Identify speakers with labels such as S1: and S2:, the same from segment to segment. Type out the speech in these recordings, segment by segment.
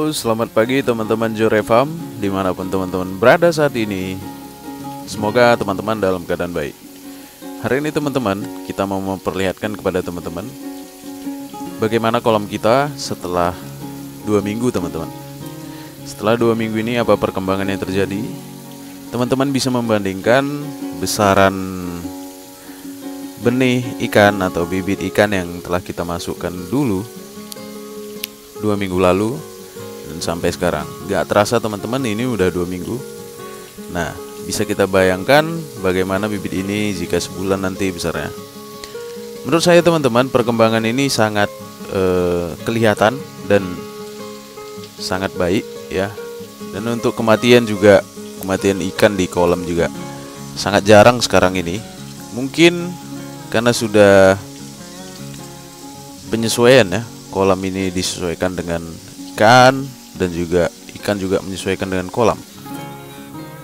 S1: Halo, selamat pagi teman-teman Jore Farm dimanapun teman-teman berada saat ini. Semoga teman-teman dalam keadaan baik. Hari ini teman-teman, kita mau memperlihatkan kepada teman-teman bagaimana kolam kita setelah 2 minggu teman-teman. Setelah 2 minggu ini apa perkembangan yang terjadi? Teman-teman bisa membandingkan besaran benih ikan atau bibit ikan yang telah kita masukkan dulu 2 minggu lalu dan sampai sekarang. Gak terasa teman-teman, ini udah 2 minggu. Nah, bisa kita bayangkan bagaimana bibit ini jika sebulan nanti besarnya. Menurut saya teman-teman, perkembangan ini sangat kelihatan dan sangat baik ya. Dan untuk kematian juga, kematian ikan di kolam juga sangat jarang sekarang ini. Mungkin karena sudah penyesuaian ya, kolam ini disesuaikan dengan ikan dan juga ikan juga menyesuaikan dengan kolam.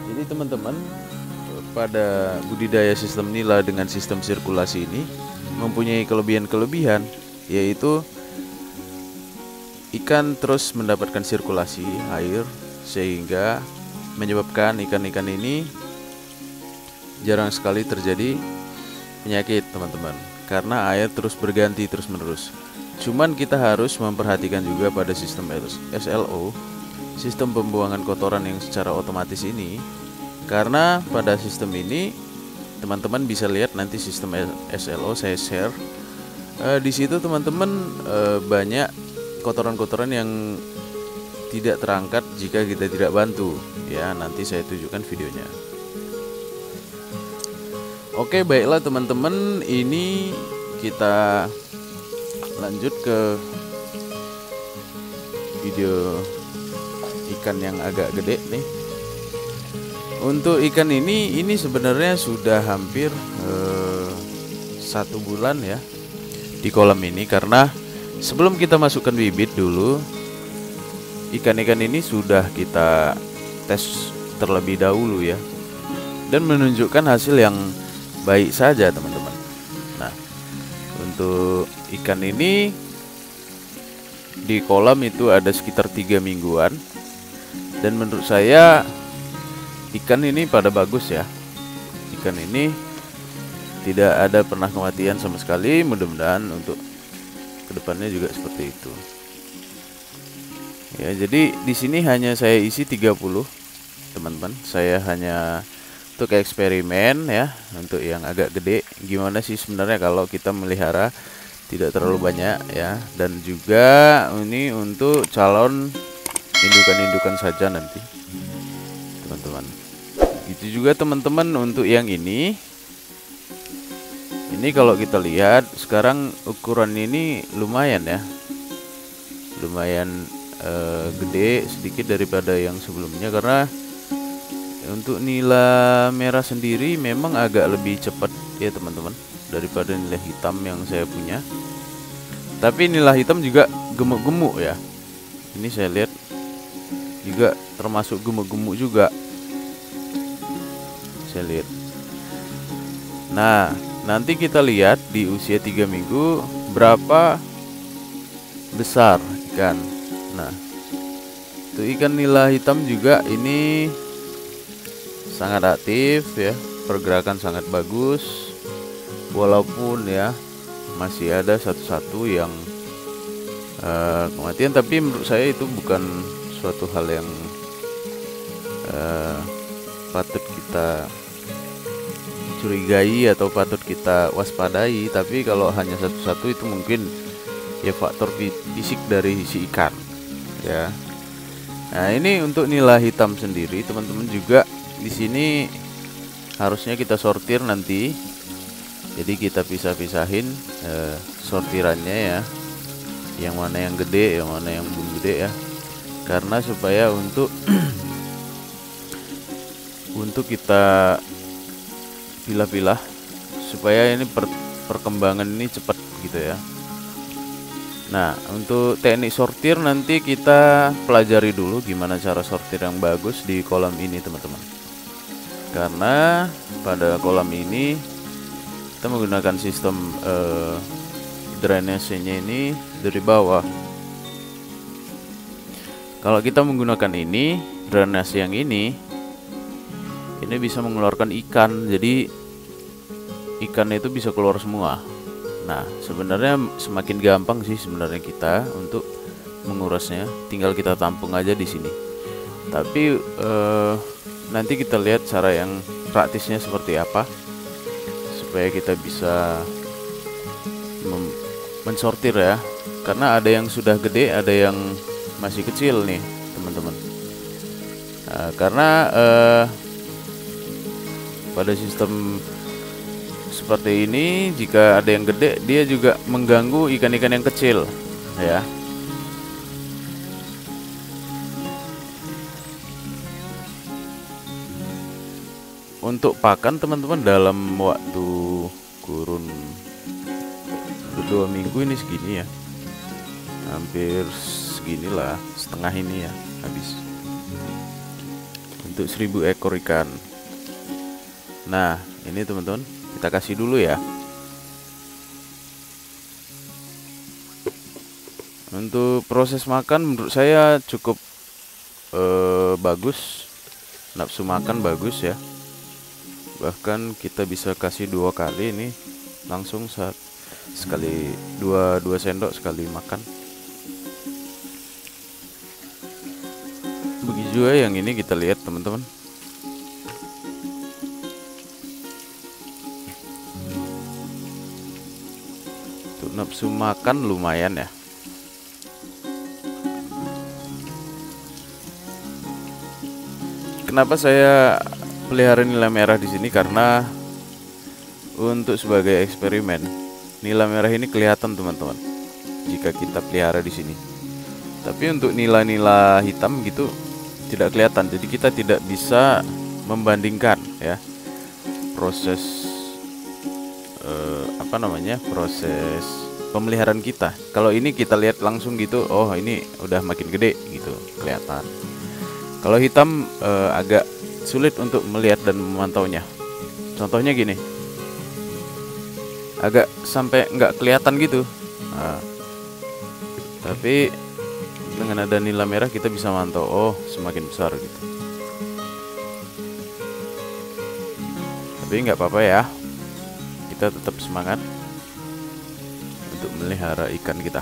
S1: Jadi teman-teman, pada budidaya sistem nila dengan sistem sirkulasi ini mempunyai kelebihan-kelebihan, yaitu ikan terus mendapatkan sirkulasi air sehingga menyebabkan ikan-ikan ini jarang sekali terjadi penyakit teman-teman, karena air terus berganti terus-menerus. Cuman kita harus memperhatikan juga pada sistem SLO, sistem pembuangan kotoran yang secara otomatis ini, karena pada sistem ini teman-teman bisa lihat nanti sistem SLO saya share. Di situ teman-teman banyak kotoran-kotoran yang tidak terangkat jika kita tidak bantu. Ya, nanti saya tunjukkan videonya. Oke, baiklah teman-teman, ini kita lanjut ke video ikan yang agak gede nih. Untuk ikan ini sebenarnya sudah hampir 1 bulan ya di kolam ini, karena sebelum kita masukkan bibit dulu, ikan-ikan ini sudah kita tes terlebih dahulu ya, dan menunjukkan hasil yang baik saja teman-teman. Nah, untuk ikan ini di kolam itu ada sekitar 3 mingguan, dan menurut saya ikan ini pada bagus ya. Ikan ini tidak ada pernah kematian sama sekali. Mudah-mudahan untuk kedepannya juga seperti itu. Ya, jadi di sini hanya saya isi 30 teman-teman. Saya hanya untuk eksperimen ya, untuk yang agak gede gimana sih sebenarnya kalau kita melihara tidak terlalu banyak ya, dan juga ini untuk calon indukan-indukan saja nanti teman-teman. Itu juga teman-teman untuk yang ini kalau kita lihat sekarang ukuran ini lumayan ya, lumayan gede sedikit daripada yang sebelumnya, karena untuk nila merah sendiri memang agak lebih cepat ya teman-teman daripada nila hitam yang saya punya. Tapi nila hitam juga gemuk-gemuk ya. Ini saya lihat juga termasuk gemuk-gemuk juga. Saya lihat. Nah, nanti kita lihat di usia 3 minggu berapa besar ikan. Nah, itu ikan nila hitam juga ini sangat aktif ya, pergerakan sangat bagus, walaupun ya masih ada satu-satu yang kematian, tapi menurut saya itu bukan suatu hal yang patut kita curigai atau patut kita waspadai. Tapi kalau hanya satu-satu itu mungkin ya faktor fisik dari si ikan ya. Nah, ini untuk nila hitam sendiri teman-teman juga di sini harusnya kita sortir nanti. Jadi kita pisah-pisahin sortirannya ya, yang mana yang gede, yang mana yang belum gede ya, karena supaya untuk untuk kita pilah-pilah supaya ini perkembangan ini cepat gitu ya. Nah, untuk teknik sortir nanti kita pelajari dulu gimana cara sortir yang bagus di kolam ini teman-teman. Karena pada kolam ini kita menggunakan sistem drainasenya ini dari bawah. Kalau kita menggunakan ini, drainase yang ini bisa mengeluarkan ikan. Jadi ikan itu bisa keluar semua. Nah, sebenarnya semakin gampang sih sebenarnya kita untuk mengurasnya, tinggal kita tampung aja di sini. Tapi nanti kita lihat cara yang praktisnya seperti apa supaya kita bisa mensortir ya. Karena ada yang sudah gede, ada yang masih kecil nih, teman-teman. Karena pada sistem seperti ini, jika ada yang gede, dia juga mengganggu ikan-ikan yang kecil, ya. Untuk pakan teman-teman dalam waktu kurun 2 minggu ini segini ya, hampir seginilah, setengah ini ya habis untuk 1000 ekor ikan. Nah, ini teman-teman, kita kasih dulu ya. Untuk proses makan menurut saya cukup bagus, nafsu makan bagus ya. Bahkan kita bisa kasih 2 kali ini langsung sekali 2 sendok sekali makan. Begitu juga yang ini kita lihat teman-teman. Untuk nafsu makan lumayan ya. Kenapa saya pelihara nila merah di sini? Karena untuk sebagai eksperimen, nila merah ini kelihatan teman-teman jika kita pelihara di sini. Tapi untuk nila-nila hitam gitu tidak kelihatan. Jadi kita tidak bisa membandingkan ya proses proses pemeliharaan kita. Kalau ini kita lihat langsung gitu, oh ini udah makin gede gitu, kelihatan. Kalau hitam agak sulit untuk melihat dan memantaunya. Contohnya gini, agak sampai nggak kelihatan gitu. Nah, tapi dengan ada nila merah kita bisa mantau, oh semakin besar gitu. Tapi nggak apa-apa ya, kita tetap semangat untuk melihara ikan kita.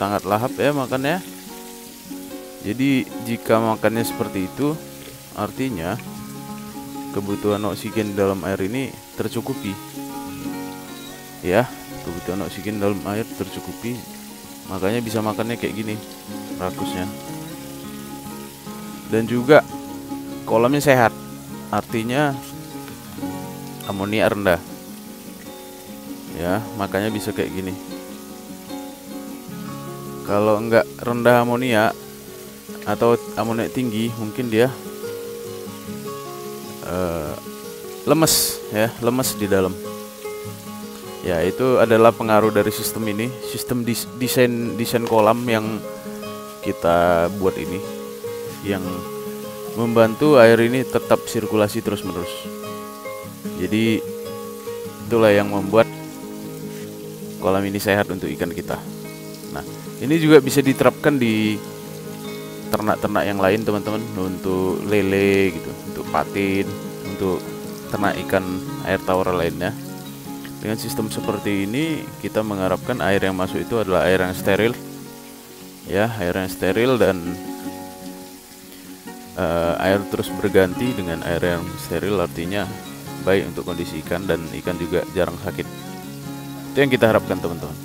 S1: Sangat lahap ya makannya. Jadi jika makannya seperti itu, artinya kebutuhan oksigen dalam air ini tercukupi. Ya, kebutuhan oksigen dalam air tercukupi, makanya bisa makannya kayak gini rakusnya. Dan juga kolamnya sehat, artinya amonia rendah. Ya, makanya bisa kayak gini. Kalau enggak rendah amonia atau amonia tinggi, mungkin dia lemes ya, lemes di dalam. Ya, itu adalah pengaruh dari sistem ini, sistem desain kolam yang kita buat ini, yang membantu air ini tetap sirkulasi terus-menerus. Jadi itulah yang membuat kolam ini sehat untuk ikan kita. Nah, ini juga bisa diterapkan di ternak-ternak yang lain teman-teman, untuk lele gitu, untuk patin, untuk ternak ikan air tawar lainnya. Dengan sistem seperti ini kita mengharapkan air yang masuk itu adalah air yang steril ya, air yang steril, dan air terus berganti dengan air yang steril, artinya baik untuk kondisi ikan, dan ikan juga jarang sakit. Itu yang kita harapkan teman-teman.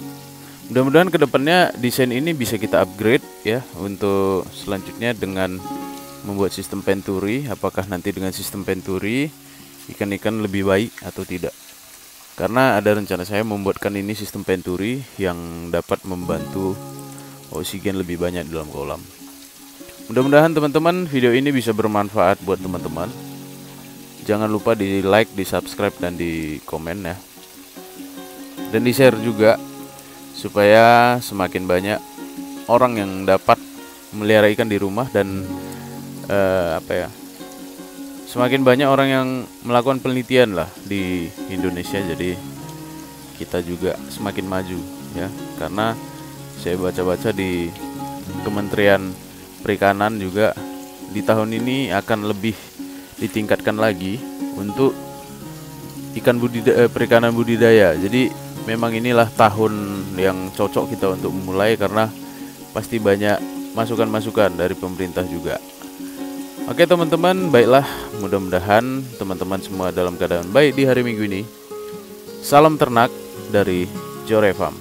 S1: Mudah-mudahan kedepannya desain ini bisa kita upgrade ya, untuk selanjutnya dengan membuat sistem penturi. Apakah nanti dengan sistem penturi ikan-ikan lebih baik atau tidak? Karena ada rencana saya membuatkan ini sistem penturi yang dapat membantu oksigen lebih banyak dalam kolam. Mudah-mudahan teman-teman video ini bisa bermanfaat buat teman-teman. Jangan lupa di like, di subscribe, dan di komen ya, dan di share juga, supaya semakin banyak orang yang dapat melihara ikan di rumah dan semakin banyak orang yang melakukan penelitian lah di Indonesia, jadi kita juga semakin maju ya. Karena saya baca-baca di Kementerian Perikanan juga di tahun ini akan lebih ditingkatkan lagi untuk perikanan budidaya. Jadi memang inilah tahun yang cocok kita untuk memulai, karena pasti banyak masukan-masukan dari pemerintah juga. Oke teman-teman, baiklah, mudah-mudahan teman-teman semua dalam keadaan baik di hari Minggu ini. Salam ternak dari Jore Farm.